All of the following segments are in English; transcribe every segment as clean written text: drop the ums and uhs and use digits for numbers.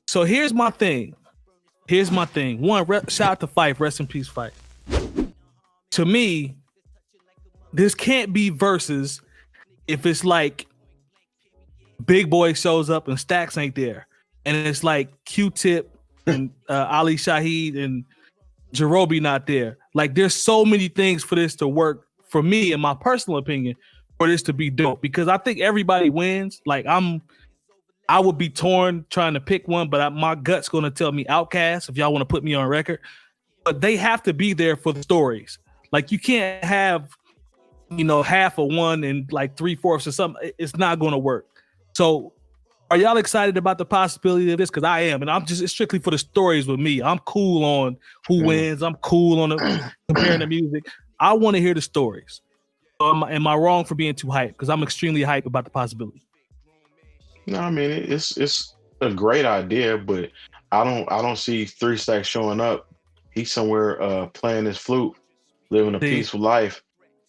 So here's my thing. One, shout out to Phife. Rest in peace, Phife. To me, this can't be versus if it's like Big Boy shows up and Stacks ain't there, and it's like Q-Tip and Ali Shaheed and Jerobi not there. Like, there's so many things for this to work for me, in my personal opinion, for this to be dope. Because I think everybody wins. Like, I would be torn trying to pick one, but my gut's gonna tell me Outkast if y'all want to put me on record. But they have to be there for the stories. Like, you can't have, half of one and like 3/4 or something. It's not gonna work. So, are y'all excited about the possibility of this? Because I am, and it's strictly for the stories with me. I'm cool on who wins. I'm cool on comparing the music. I want to hear the stories. So am I wrong for being too hyped? Because I'm extremely hyped about the possibility. No, I mean it's a great idea, but I don't see 3 Stacks showing up. He's somewhere playing his flute, living a peaceful life,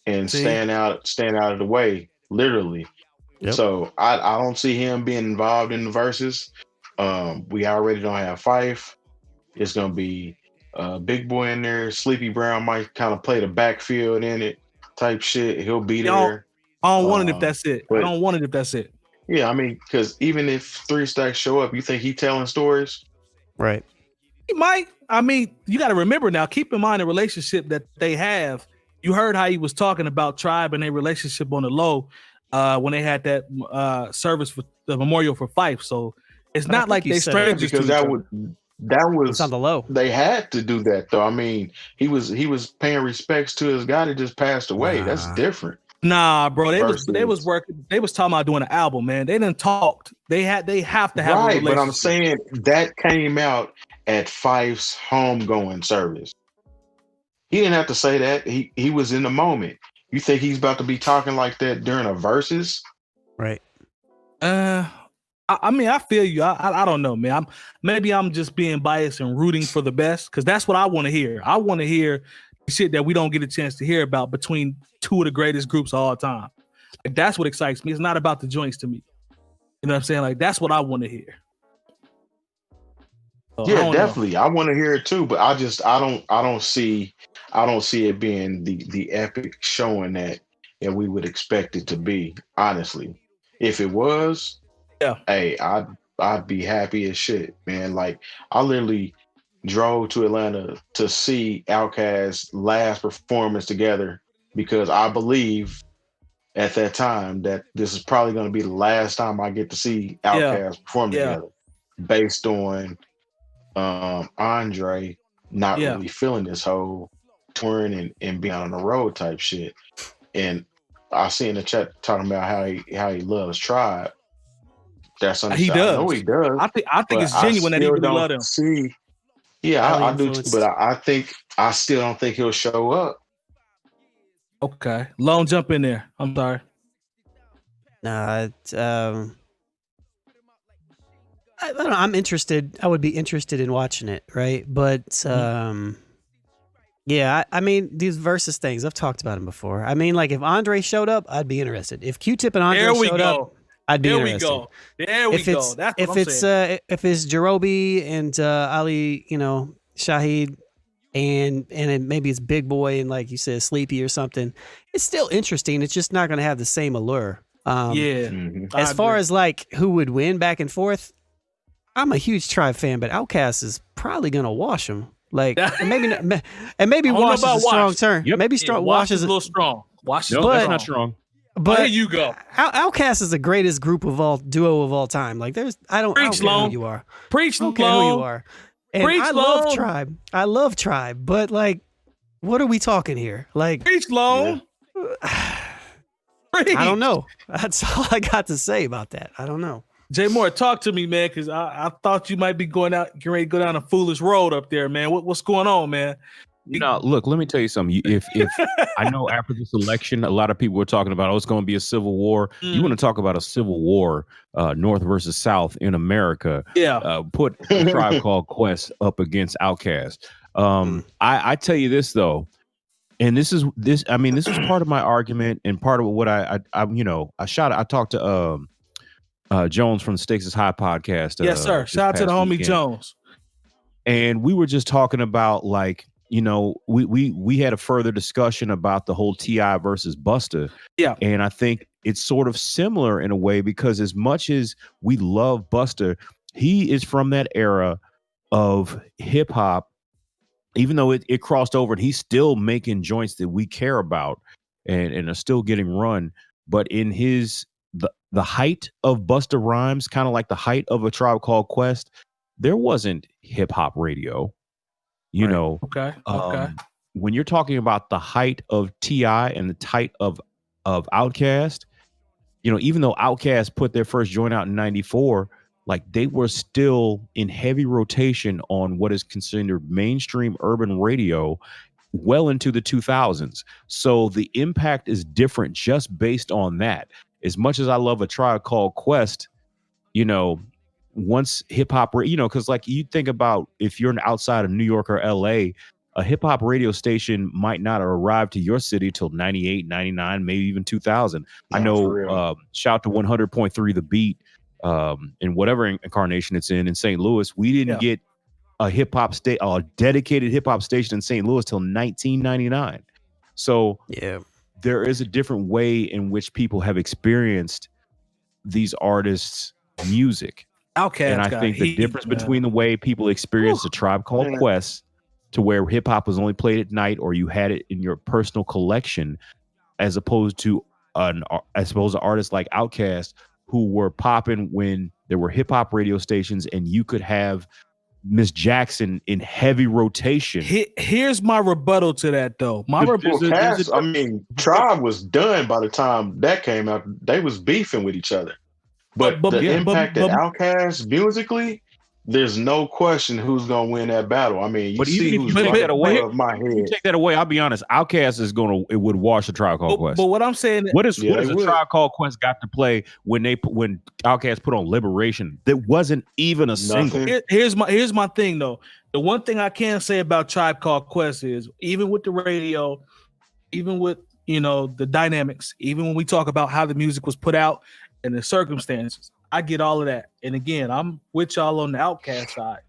and staying out of the way, literally. Yep. So I don't see him being involved in the verses. We already don't have Phife. It's gonna be Big Boy in there. Sleepy Brown might kind of play the backfield in it, type shit. He'll be there. I don't want it if that's it. I don't want it if that's it. Yeah, I mean, because even if 3 Stacks show up, you think he telling stories? Right. He might. I mean, you got to remember now, keep in mind the relationship that they have. You heard how he was talking about Tribe and their relationship on the low when they had that service for the memorial for Phife. So it's not like they strangers because that was on the low. They had to do that though. I mean, he was paying respects to his guy that just passed away. That's different. Nah, bro. They was working. They was talking about doing an album, man. They didn't talk. They have to have a relationship. But I'm saying that came out at Phife's homegoing service. He didn't have to say that. He was in the moment. You think he's about to be talking like that during a versus? Right. I mean, I feel you. I don't know, man. Maybe I'm just being biased and rooting for the best because that's what I want to hear. I want to hear shit that we don't get a chance to hear about between two of the greatest groups of all time. Like, that's what excites me. It's not about the joints to me. You know what I'm saying? Like, that's what I want to hear. So, yeah, definitely. I want to hear it too, but I don't see it being the epic showing that we would expect it to be, honestly. If it was, hey, I'd be happy as shit, man. Like, I literally drove to Atlanta to see Outkast's last performance together because I believe at that time that this is probably going to be the last time I get to see Outkast perform together, based on Andre not really feeling this whole touring and being on the road type shit. And I see in the chat talking about how he loves Tribe. That's he does. I know he does. I think it's genuine that he really loves him. I do too, but I still don't think he'll show up. Okay, Lone, jump in there. I'm sorry. Nah, I don't know, I'm interested. I would be interested in watching it, right? But yeah, I mean, these versus things, I've talked about them before. I mean, like, if Andre showed up, I'd be interested. If Q-Tip and Andre showed up, I'd be interested. There we go. That's what I'm saying. If it's Jerobi and Ali, Shaheed, and maybe it's Big Boy and, like you said, Sleepy or something, it's still interesting. It's just not going to have the same allure. As far as like who would win back and forth, I'm a huge Tribe fan, but Outkast is probably going to wash them. Like, maybe wash is a strong term. Yep. Maybe wash is a little strong. Wash is that's not strong. But there you go. Outkast is the greatest duo of all time. Like, I don't care who you are. Preach, I don't care who you are. And I love Tribe. I love Tribe. But, like, what are we talking here? Like, preach, Lone. I don't know. That's all I got to say about that. I don't know. Jay Moore, talk to me, man, because I thought you might be getting ready to go down a foolish road up there, man. What's going on, man? Look, let me tell you something. If I know after this election, a lot of people were talking about, it's going to be a civil war. You want to talk about a civil war, North versus South in America? Yeah. Put a Tribe Called Quest up against Outkast. I tell you this though, and this is part of my argument and part of what I talked to Jones from the Stakes is High podcast. Yes, sir. this Shout out to the past homie weekend. Jones. And we were just talking about, like, you know, we had a further discussion about the whole T.I. versus Busta. Yeah. And I think it's sort of similar in a way, because as much as we love Busta, he is from that era of hip hop, even though it crossed over, and he's still making joints that we care about and are still getting run. But in the height of Busta Rhymes, kind of like the height of A Tribe Called Quest, there wasn't hip hop radio, you Right. know. Okay. When you're talking about the height of T.I. and the height of Outkast, you know, even though Outkast put their first joint out in '94, like, they were still in heavy rotation on what is considered mainstream urban radio well into the 2000s. So the impact is different just based on that. As much as I love A Tribe Called Quest, you know, once hip hop, you know, because like you think about if you're an outside of New York or LA, a hip hop radio station might not arrive to your city till 98, 99, maybe even 2000. I know, shout out to 100.3 The Beat, in whatever incarnation it's in St. Louis. We didn't get a dedicated hip hop station in St. Louis till 1999. So there is a different way in which people have experienced these artists' music. Outkast, and I think the difference between the way people experience A Tribe Called Quest, to where hip hop was only played at night or you had it in your personal collection, as opposed to an artist like Outkast, who were popping when there were hip hop radio stations and you could have Miss Jackson in heavy rotation. Here's my rebuttal to that, though. Tribe was done by the time that came out. They was beefing with each other. But the impact that Outkast musically, there's no question who's gonna win that battle. I mean, you see who's take that away. If you take that away, I'll be honest. Outkast it would wash A Tribe Called Quest. But what I'm saying, what is A Tribe Called Quest got to play when Outkast put on Liberation? That wasn't even a single. Here's my thing, though. The one thing I can say about Tribe Called Quest is, even with the radio, even with, you know, the dynamics, even when we talk about how the music was put out and the circumstances, I get all of that. And again, I'm with y'all on the Outkast side.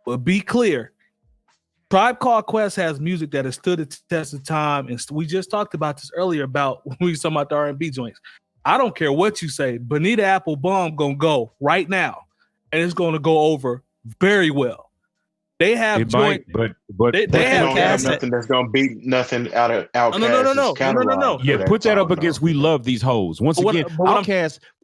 But be clear, Tribe Called Quest has music that has stood the test of time. And we just talked about this earlier about when we were talking about the R&B joints. I don't care what you say. Bonita Apple Bomb gonna go right now. And it's gonna go over very well. They have joint, but they don't have nothing that's gonna beat nothing out of Outkast. No. Yeah, put that up against We Love These Hoes. Once again,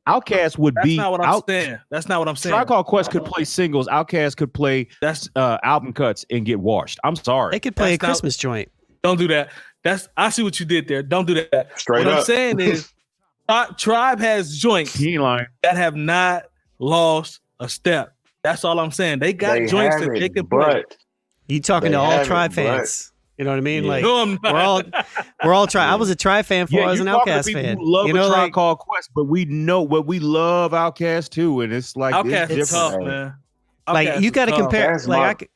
Outkast would be. That's not what I'm saying. That's not what I'm saying. Tribe Called Quest could play singles. Outkast could play album cuts and get washed. I'm sorry. They could play a Christmas joint. Don't do that. I see what you did there. Don't do that. What I'm saying is, Tribe has joints that have not lost a step. That's all I'm saying. They got joints that they can play. You talking to all Tribe fans? You know what I mean? Yeah. Like, no, I'm not. we're all Tribe. I was a Tribe fan before I was an Outkast fan. Who love you know, Tribe Called Quest, but we know what we love Outkast too, and it's like Outkast is tough, man. Like, you got to compare. Like,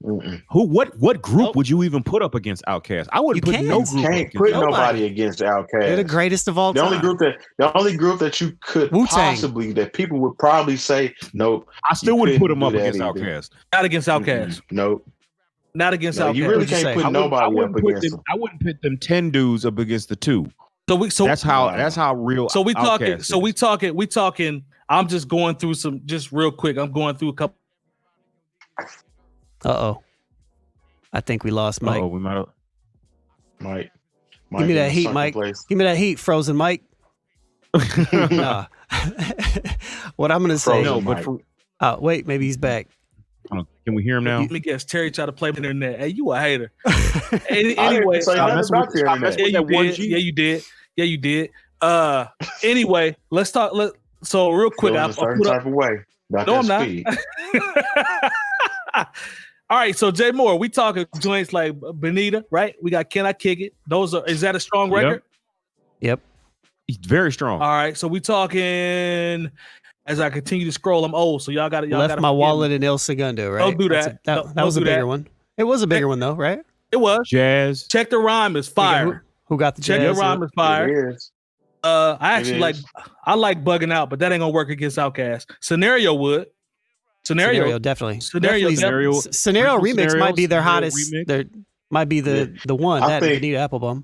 what group would you even put up against Outkast? I wouldn't put no group. Can't put nobody against Outkast. They're the greatest of all time. The only group that you could possibly, that people would probably say nope. I still wouldn't put them up against Outkast. Not against Outkast. Nope. Not against Outkast. You really can't put nobody up against them. I wouldn't put them 10 dudes up against the 2. So that's how real. So we talking. Outkast So we talking. I'm just going through just real quick. I'm going through a couple. I think we lost Mike. We might have. Mike. Give me that heat, Mike. Give me that heat, frozen Mike. Nah. What I'm gonna say. No, but wait, maybe he's back. Can we hear him now? Let me guess. Terry tried to play the internet. Hey, you a hater. Anyway, Yeah, you did. Anyway, let's talk. So real quick, a certain type of way. No, I'm not. All right, so Jay Moore, we talking joints like Bonita, right? We got Can I Kick It? Is that a strong record? Yep. Very strong. All right, so we talking. As I continue to scroll, I'm old, so y'all got to. Left my wallet in El Segundo, right? Don't do that. That was a bigger one. It was a bigger one though, right? It was. Jazz. Check the Rhyme is fire. Who got the Check Jazz? the Rhyme is fire. I actually It like is. I like bugging out, but that ain't gonna work against Outkast. Scenario would. Scenario definitely. Scenario Scenario remix Scenario, might be their Scenario hottest. remix. Their might be the one I that think- Bonita Applebum.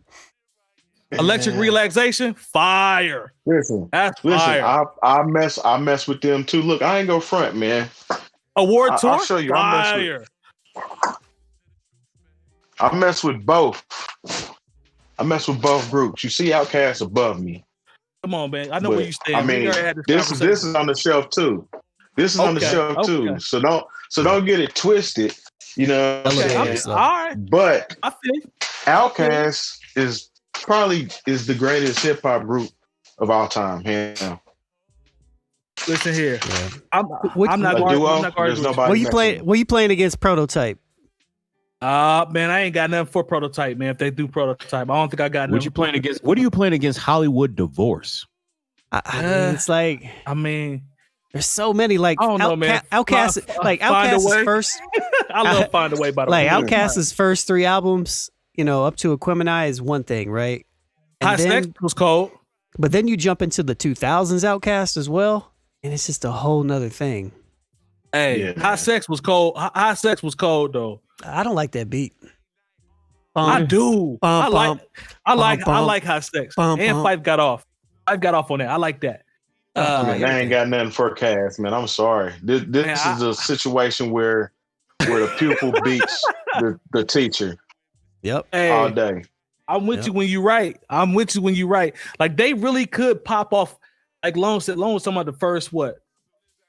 Electric relaxation, fire. Listen, That's fire. I mess with them too. Look, I ain't go front, man. Award tour, I'll show you. fire. I mess with both. I mess with both groups. You see Outkast above me. Come on, man. I know But, where you stand. I We mean, already had this conversation. is on the shelf too. This is on the Okay, shelf too. okay. So don't get it twisted. You know what I'm Okay, saying? I'm- All right, But I feel you. Outkast is probably the greatest hip hop group of all time. Hands down. Listen here. Yeah. I'm not A going duo, to there's argue. nobody. What you messing playing? with. What you playing against Prototype? Man, I ain't got nothing for Prototype, man. If they do Prototype, I don't think I got What nothing. you playing against? What are you playing against Hollywood Divorce? I mean, it's like I mean, there's so many. Like I don't know, man. Outkast, like Find a Outkast's way. first, I love Find a Way, by the like way. Outkast's first 3 albums. You know, up to 𝐴 is one thing, right? And High then, Sex was cold. but then you jump into the 2000s Outkast as well, and it's just a whole nother thing. Hey, Yeah, High man. Sex was cold. High Sex was cold though. I don't like that beat. I do. I like bum, High Sex. bum, And bum. Fife got off. Fife got off on that. I like that. Man, I ain't got nothing for Cass, man. I'm sorry. This Man, is a situation where the pupil beats the teacher Yep. Hey, all day. I'm with Yep. you when you right. I'm with you when you right. Like they really could pop off. Like Lone was talking about the first what?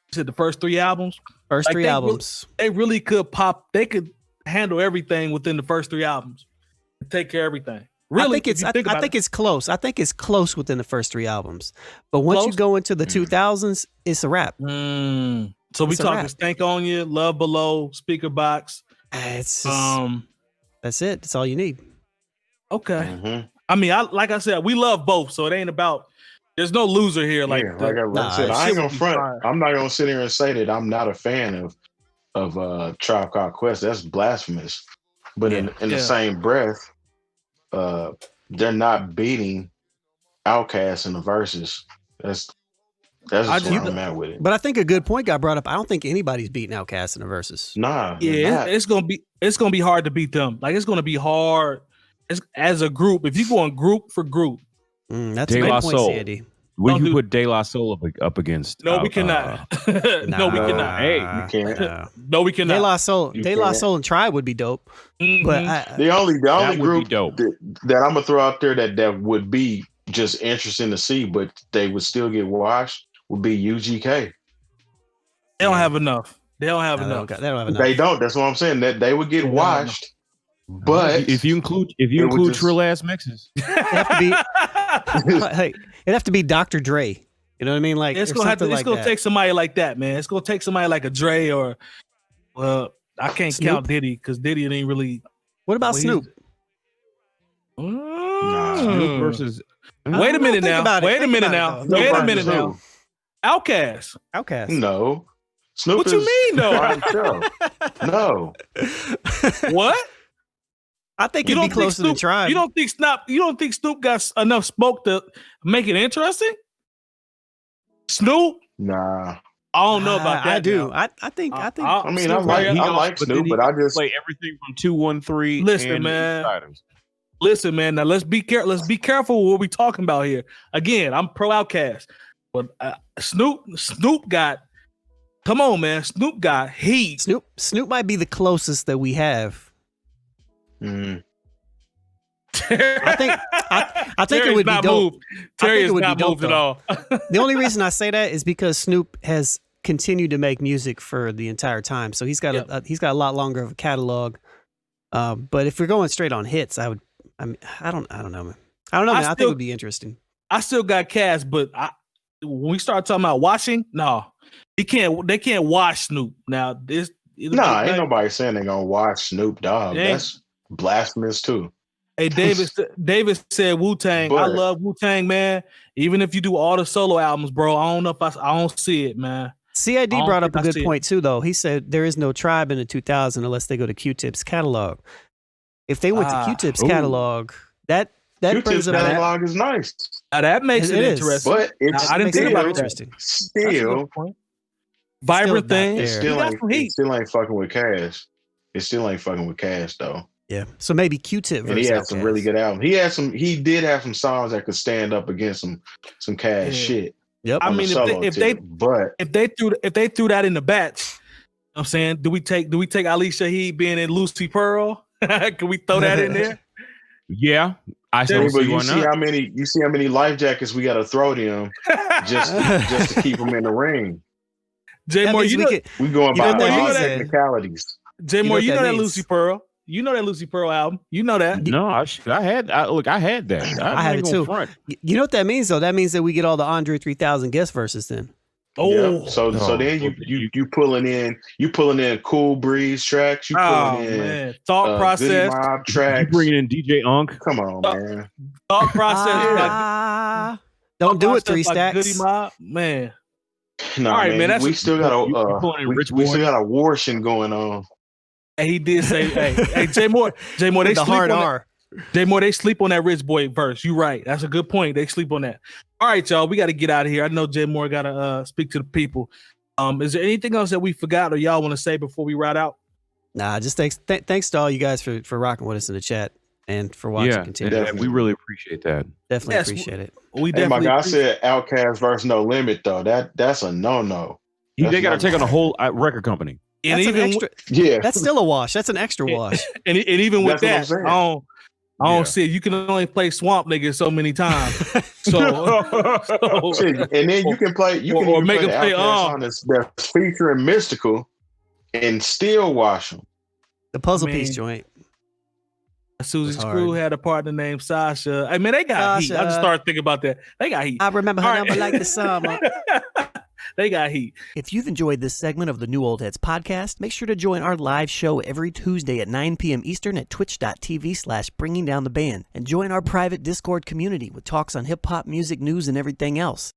You said the first 3 albums. First Like, 3 they albums. They really could pop. They could handle everything within the first 3 albums. Take care of everything. Really, I think it's. if you I think about think it. it's close. I think it's close within the first 3 albums. But once you Close? go into the 2000s, it's a wrap. So we It's a talking wrap. Stank on You, Love Below, Speaker Box. It's just, that's it. That's all you need. Okay. Mhm. I mean, like I said, we love both, so it ain't about. There's no loser here. Like, Yeah, like I Nah, said, I shit ain't gonna would be front. fire. I'm not gonna sit here and say that I'm not a fan of Tribe Called Quest. That's blasphemous. But in Yeah. the same breath, they're not beating Outkast in the verses. That's I just where just- I'm at with it. But I think a good point got brought up. I don't think anybody's beating Outkast in the verses. Nah, they're yeah, not. it's gonna be hard to beat them. Like, it's gonna be hard as a group. If you go on group for group, That's De a La good point, Soul. Sandy. What Don't do you do- put De La Soul up against? no, we cannot. No, we Nah, cannot. Hey, you can't. No, we cannot. De La Soul, You De La can't. Soul and Tribe would be dope. Mhm. But I, The only That would be group dope. that I'm gonna throw out there that would be just interesting to see, but they would still get washed would be UGK. They don't have enough. They don't have they enough. don't have enough. They don't. That's what I'm saying. That they would get Yeah, washed, but if you include It would include just- trill ass mixes, It'd have to be, hey, it'd have to be Dr. Dre. You know what I mean? Like It's or gonna have to. something It's like gonna that. take somebody like that, man. It's gonna take somebody like a Dre or, well, I can't Snoop? count Diddy because Diddy ain't really. What about well, Snoop? Snoop versus. Wait a minute think now. about it. Wait a Think minute about now. it, though. Wait a Snoop minute versus now. Outkast. Outkast. no. Snoop What you is mean, though? by himself. No. What? I think You it'd be don't think closer to Snoop? Tribe. You don't think Snoop? You don't think Snoop got enough smoke to make it interesting? Snoop? Nah. I don't know about that. I do. now. I think. I mean, Snoop I like right- Snoop, but but then I just play everything from 213. Listen, and man. Insiders. Listen, man. Now let's be careful. Let's be careful what we talking about here. Again, I'm pro Outkast, but Snoop got. Come on, man. Snoop got heat. Snoop might be the closest that we have. mm, I think it Terry's would be not dope. moved. I Terry think is it would be not dope, moved at though. all. The only reason I say that is because Snoop has continued to make music for the entire time, so he's got Yep. he's got a lot longer of a catalog. But if we're going straight on hits, I don't know, man. I don't know, man. I think it would be interesting. I still got Cass, but when we start talking about washing, no, they can't wash Snoop. Now this, nah, ain't nobody saying they're gonna watch Snoop Dogg. Yeah. That's blasphemous too. Hey, David said Wu-Tang. I But- love Wu-Tang, man. Even if you do all the solo albums, bro, I don't know if I don't see it, man. CID I don't brought up think a I good see it. point too, though. He said there is no Tribe in the 2000 unless they go to Q-Tip's catalog. If they went to Q-Tip's ooh. catalog, that that brings Q-Tip's about catalog is nice, Now that makes it, It is. interesting. but it's I didn't Makes it think more about that. interesting. That's a still good point. Vibrant Still not thing. there. it You still got ain't some it heat. still ain't fucking with Cash. It still ain't fucking with Cash though. Yeah. So maybe Q-Tip And versus he had some really Outkast. good albums. He did have some songs that could stand up against some Cash Yeah. shit Yep. I on mean, the solo if tip. But they threw that in the batch, I'm saying, do we take Ali Shaheed being in Lucy Pearl? Can we throw that in there? Yeah, I Yeah, still but see you why see not. how many life jackets we got to throw them just to keep them in the ring. Jay That Moore, means you we know, could. We going You know by what that all means, the then? technicalities. Jay You know Moore, what you that know that means? Lucy Pearl. You know that Lucy Pearl album. You know that. No, I had that. I have it too. Front. You know what that means, though? That means that we get all the Andre 3000 guest verses then. Oh, Yeah. So Oh, then you pulling in Cool Breeze tracks. You oh pulling in man, thought Goody process, Mob You tracks. bringing in DJ Unk? Come on, man. thought process. Don't do it, Thought Three process by Stacks. Goody Mob, man. No, All right, man, that's we a- still got you pulling in Rich we Boy? still got a washing going on. And he did say, "Hey, Jay Moore, they With the sleep hard on that. R. Jay Moore, they sleep on that Rich Boy verse. You right. That's a good point. They sleep on that. All right, y'all. We got to get out of here. I know Jay Moore got to speak to the people. Is there anything else that we forgot or y'all want to say before we ride out? Nah, just thanks to all you guys for rocking with us in the chat and for watching. Yeah, Continue. and we really appreciate that. Definitely Yes, appreciate it. We Hey, my definitely. God, I said Outkast versus No Limit though. That's a no. They got to take on a whole record company. and That's an even extra. Yeah, That's still a wash. That's an extra wash. and even with That's what I'm that, saying. I don't Yeah. see it. You can only play Swamp Nigga so many times. So Shit, and then you can play. You can or even make play the them play, Outkast song that's featuring Mystical, and still wash them. The puzzle I mean, piece joint. Susie It's Screw hard. had a partner named Sasha. I mean, they got heat. I just Sasha. started thinking about that. They got heat. I remember her All right. number like the summer. They got heat. If you've enjoyed this segment of the New Old Heads podcast, make sure to join our live show every Tuesday at 9 p.m. Eastern at twitch.tv/bringingdowntheband and join our private Discord community with talks on hip hop, music, news, and everything else.